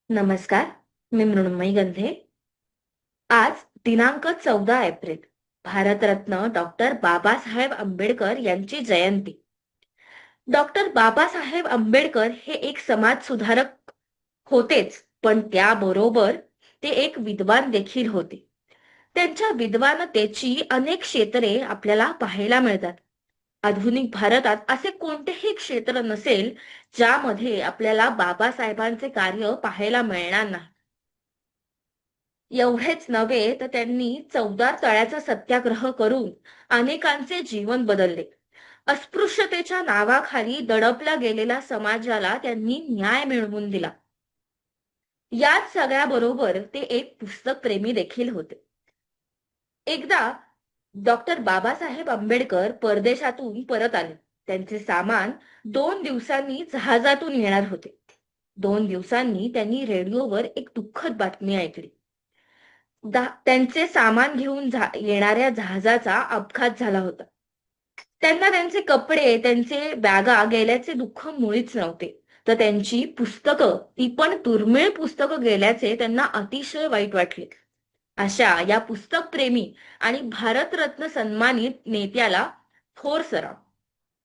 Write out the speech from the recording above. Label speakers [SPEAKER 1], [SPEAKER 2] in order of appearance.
[SPEAKER 1] नमस्कार. मी मृण्मयी गंधे. आज दिनांक 14 एप्रिल, भारतरत्न डॉक्टर बाबासाहेब आंबेडकर यांची जयंती. डॉक्टर बाबासाहेब आंबेडकर हे एक समाज सुधारक होतेच, पण त्याबरोबर ते एक विद्वान देखील होते. त्यांच्या विद्वानतेची अनेक क्षेत्रे आपल्याला पाहायला मिळतात. आधुनिक भारतात असे कोणतेही क्षेत्र नसेल ज्यामध्ये आपल्याला बाबासाहेबांचे कार्य पाहायला मिळणार नाही. एवढेच नव्हे तर त्यांनी चवदार तळ्याचा सत्याग्रह करून अनेकांचे जीवन बदलले. अस्पृश्यतेच्या नावाखाली दडपला गेलेल्या समाजाला त्यांनी न्याय मिळवून दिला. याच सगळ्याबरोबर ते एक पुस्तक प्रेमी देखील होते. एकदा डॉक्टर बाबासाहेब आंबेडकर परदेशातून परत आले. त्यांचे सामान 2 दिवसांनी जहाजातून येणार होते. 2 दिवसांनी त्यांनी रेडिओवर एक दुःखद बातमी ऐकली. त्यांचे सामान घेऊन येणाऱ्या जहाजाचा अपघात झाला होता. त्यांना त्यांचे कपडे, त्यांचे बॅगा गेल्याचे दुःख मुळीच नव्हते. तर त्यांची पुस्तकं, ती पण दुर्मिळ पुस्तकं गेल्याचे त्यांना अतिशय वाईट वाटले. अशा या पुस्तक प्रेमी आणि भारतरत्न सन्मानित नेत्याला थोर सराव.